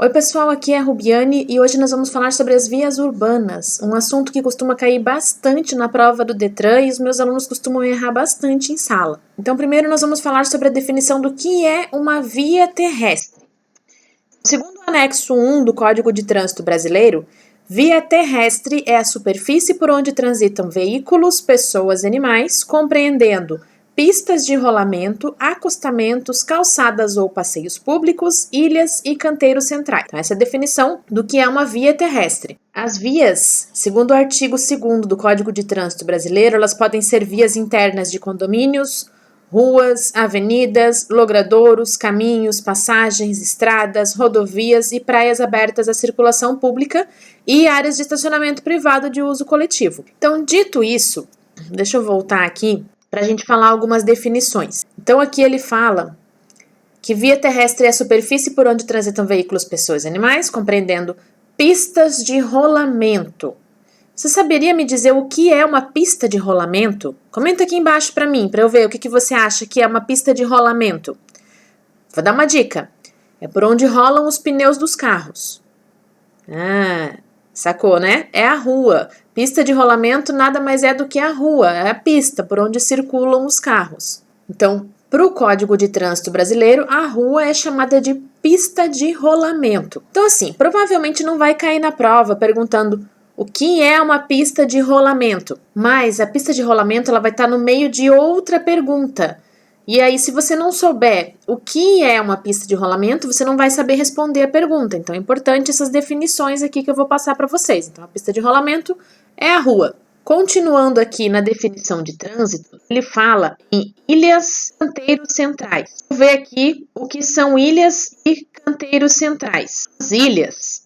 Oi pessoal, aqui é a Rubiane e hoje nós vamos falar sobre as vias urbanas, um assunto que costuma cair bastante na prova do Detran e os meus alunos costumam errar bastante em sala. Então primeiro nós vamos falar sobre a definição do que é uma via terrestre. Segundo o anexo 1 do Código de Trânsito Brasileiro, via terrestre é a superfície por onde transitam veículos, pessoas e animais, compreendendo pistas de rolamento, acostamentos, calçadas ou passeios públicos, ilhas e canteiros centrais. Então, essa é a definição do que é uma via terrestre. As vias, segundo o artigo 2º do Código de Trânsito Brasileiro, elas podem ser vias internas de condomínios, ruas, avenidas, logradouros, caminhos, passagens, estradas, rodovias e praias abertas à circulação pública e áreas de estacionamento privado de uso coletivo. Então, dito isso, deixa eu voltar aqui para a gente falar algumas definições. Então, aqui ele fala que via terrestre é a superfície por onde transitam veículos, pessoas e animais, compreendendo pistas de rolamento. Você saberia me dizer o que é uma pista de rolamento? Comenta aqui embaixo para mim, para eu ver o que você acha que é uma pista de rolamento. Vou dar uma dica. É por onde rolam os pneus dos carros. Sacou, né? É a rua. Pista de rolamento nada mais é do que a rua, é a pista por onde circulam os carros. Então, para o Código de Trânsito Brasileiro, a rua é chamada de pista de rolamento. Então, assim, provavelmente não vai cair na prova perguntando o que é uma pista de rolamento. Mas a pista de rolamento ela vai estar no meio de outra pergunta. E aí, se você não souber o que é uma pista de rolamento, você não vai saber responder a pergunta. Então, é importante essas definições aqui que eu vou passar para vocês. Então, a pista de rolamento é a rua. Continuando aqui na definição de trânsito, ele fala em ilhas, canteiros centrais. Vamos ver aqui o que são ilhas e canteiros centrais. As ilhas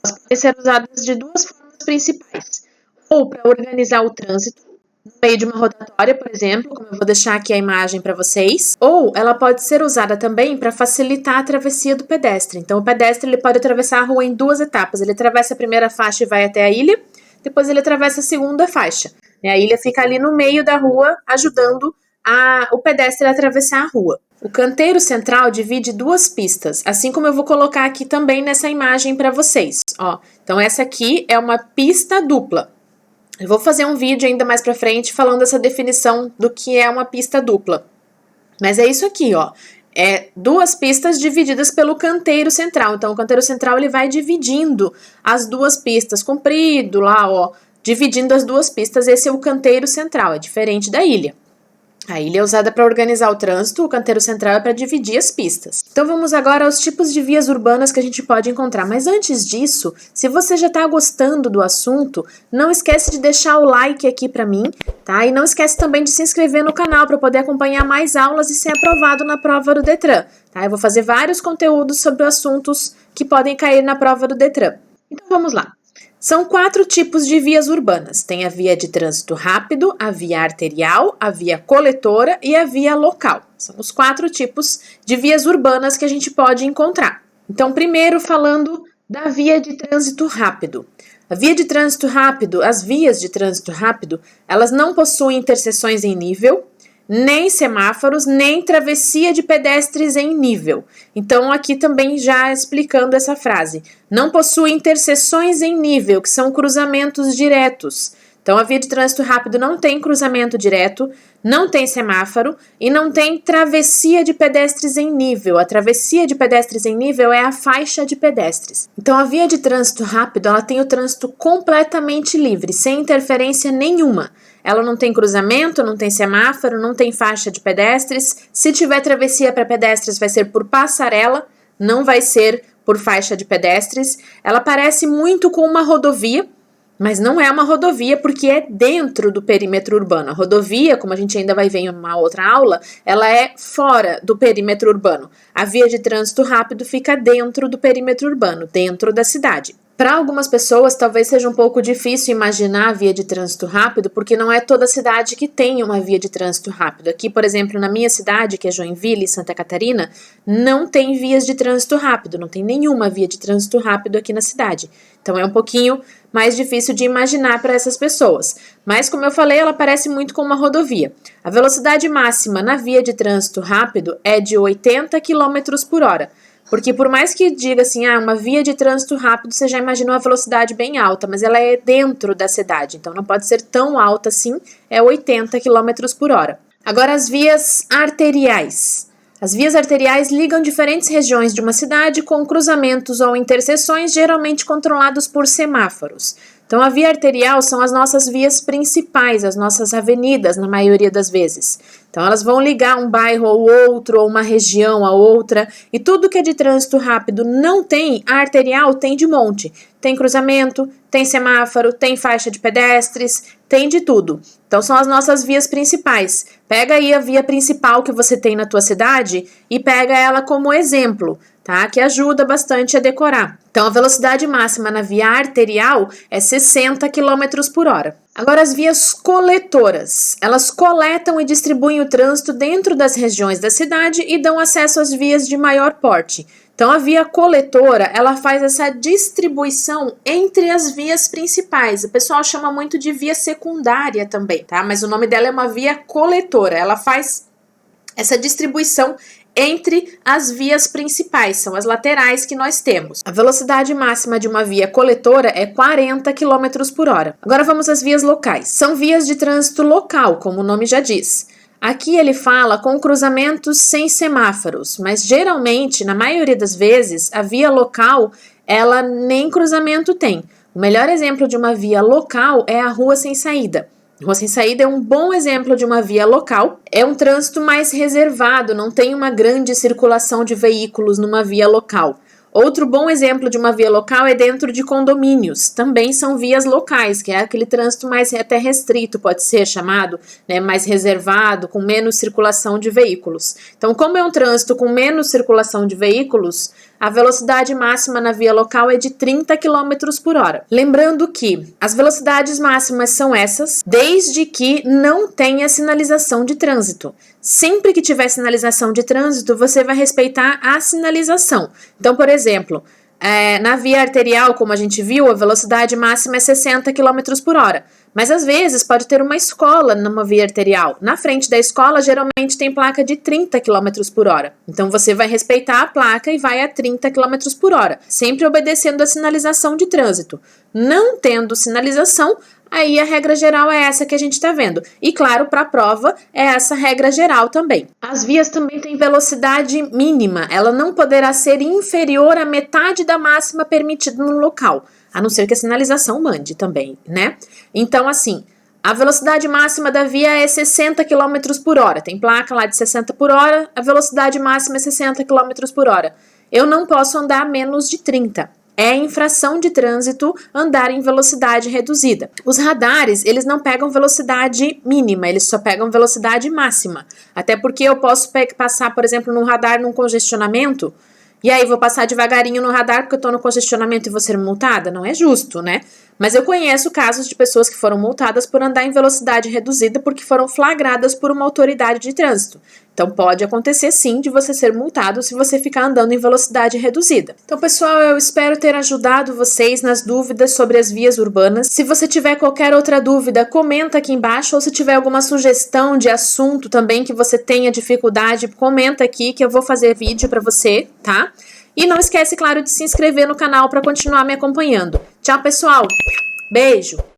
elas podem ser usadas de duas formas principais. Ou para organizar o trânsito, no meio de uma rotatória, por exemplo, como eu vou deixar aqui a imagem para vocês, ou ela pode ser usada também para facilitar a travessia do pedestre. Então, o pedestre ele pode atravessar a rua em duas etapas. Ele atravessa a primeira faixa e vai até a ilha, depois ele atravessa a segunda faixa. A ilha fica ali no meio da rua, ajudando o pedestre a atravessar a rua. O canteiro central divide duas pistas, assim como eu vou colocar aqui também nessa imagem para vocês. Então, essa aqui é uma pista dupla. Eu vou fazer um vídeo ainda mais pra frente falando essa definição do que é uma pista dupla. Mas é isso aqui, É duas pistas divididas pelo canteiro central. Então, o canteiro central ele vai dividindo as duas pistas, comprido lá, dividindo as duas pistas. Esse é o canteiro central, é diferente da ilha. A ilha é usada para organizar o trânsito, o canteiro central é para dividir as pistas. Então vamos agora aos tipos de vias urbanas que a gente pode encontrar. Mas antes disso, se você já está gostando do assunto, não esquece de deixar o like aqui para mim, tá? E não esquece também de se inscrever no canal para poder acompanhar mais aulas e ser aprovado na prova do Detran, tá? Eu vou fazer vários conteúdos sobre assuntos que podem cair na prova do Detran. Então vamos lá. São 4 tipos de vias urbanas. Tem a via de trânsito rápido, a via arterial, a via coletora e a via local. São os 4 tipos de vias urbanas que a gente pode encontrar. Então, primeiro falando da via de trânsito rápido. A via de trânsito rápido, as vias de trânsito rápido, elas não possuem interseções em nível, nem semáforos, nem travessia de pedestres em nível. Então, aqui também já explicando essa frase. Não possui interseções em nível, que são cruzamentos diretos. Então, a via de trânsito rápido não tem cruzamento direto, não tem semáforo e não tem travessia de pedestres em nível. A travessia de pedestres em nível é a faixa de pedestres. Então, a via de trânsito rápido, ela tem o trânsito completamente livre, sem interferência nenhuma. Ela não tem cruzamento, não tem semáforo, não tem faixa de pedestres. Se tiver travessia para pedestres, vai ser por passarela, não vai ser por faixa de pedestres. Ela parece muito com uma rodovia, mas não é uma rodovia porque é dentro do perímetro urbano. A rodovia, como a gente ainda vai ver em uma outra aula, ela é fora do perímetro urbano. A via de trânsito rápido fica dentro do perímetro urbano, dentro da cidade. Para algumas pessoas, talvez seja um pouco difícil imaginar a via de trânsito rápido, porque não é toda cidade que tem uma via de trânsito rápido. Aqui, por exemplo, na minha cidade, que é Joinville, Santa Catarina, não tem vias de trânsito rápido, não tem nenhuma via de trânsito rápido aqui na cidade. Então, é um pouquinho mais difícil de imaginar para essas pessoas. Mas, como eu falei, ela parece muito com uma rodovia. A velocidade máxima na via de trânsito rápido é de 80 km por hora. Porque por mais que diga assim, uma via de trânsito rápido, você já imagina uma velocidade bem alta, mas ela é dentro da cidade, então não pode ser tão alta assim, é 80 km por hora. Agora as vias arteriais. As vias arteriais ligam diferentes regiões de uma cidade com cruzamentos ou interseções geralmente controlados por semáforos. Então, a via arterial são as nossas vias principais, as nossas avenidas, na maioria das vezes. Então, elas vão ligar um bairro ao outro, ou uma região a outra, e tudo que é de trânsito rápido não tem, a arterial tem de monte. Tem cruzamento, tem semáforo, tem faixa de pedestres, tem de tudo. Então, são as nossas vias principais. Pega aí a via principal que você tem na tua cidade e pega ela como exemplo, tá? Que ajuda bastante a decorar. Então, a velocidade máxima na via arterial é 60 km por hora. Agora, as vias coletoras. Elas coletam e distribuem o trânsito dentro das regiões da cidade e dão acesso às vias de maior porte. Então, a via coletora, ela faz essa distribuição entre as vias principais. O pessoal chama muito de via secundária também, tá? Mas o nome dela é uma via coletora. Ela faz essa distribuição entre as vias principais, são as laterais que nós temos. A velocidade máxima de uma via coletora é 40 km por hora. Agora vamos às vias locais. São vias de trânsito local, como o nome já diz. Aqui ele fala com cruzamentos sem semáforos, mas geralmente, na maioria das vezes, a via local, ela nem cruzamento tem. O melhor exemplo de uma via local é a rua sem saída. Rua sem saída é um bom exemplo de uma via local. É um trânsito mais reservado, não tem uma grande circulação de veículos numa via local. Outro bom exemplo de uma via local é dentro de condomínios. Também são vias locais, que é aquele trânsito mais até restrito, pode ser chamado, né, mais reservado, com menos circulação de veículos. Então, como é um trânsito com menos circulação de veículos, a velocidade máxima na via local é de 30 km por hora. Lembrando que as velocidades máximas são essas, desde que não tenha sinalização de trânsito. Sempre que tiver sinalização de trânsito, você vai respeitar a sinalização. Então, por exemplo, na via arterial, como a gente viu, a velocidade máxima é 60 km por hora. Mas às vezes pode ter uma escola numa via arterial. Na frente da escola, geralmente tem placa de 30 km por hora. Então você vai respeitar a placa e vai a 30 km por hora, sempre obedecendo a sinalização de trânsito. Não tendo sinalização, aí a regra geral é essa que a gente está vendo. E claro, para a prova, é essa regra geral também. As vias também têm velocidade mínima. Ela não poderá ser inferior à metade da máxima permitida no local, a não ser que a sinalização mande também, né? Então, assim, a velocidade máxima da via é 60 km por hora. Tem placa lá de 60 por hora, a velocidade máxima é 60 km por hora. Eu não posso andar menos de 30. É infração de trânsito andar em velocidade reduzida. Os radares, eles não pegam velocidade mínima, eles só pegam velocidade máxima. Até porque eu posso passar, por exemplo, num radar num congestionamento, e aí vou passar devagarinho no radar porque eu tô no congestionamento e vou ser multada? Não é justo, né? Mas eu conheço casos de pessoas que foram multadas por andar em velocidade reduzida porque foram flagradas por uma autoridade de trânsito. Então pode acontecer sim de você ser multado se você ficar andando em velocidade reduzida. Então, pessoal, eu espero ter ajudado vocês nas dúvidas sobre as vias urbanas. Se você tiver qualquer outra dúvida, comenta aqui embaixo, ou se tiver alguma sugestão de assunto também que você tenha dificuldade, comenta aqui que eu vou fazer vídeo para você, tá? E não esquece, claro, de se inscrever no canal para continuar me acompanhando. Tchau, pessoal! Beijo!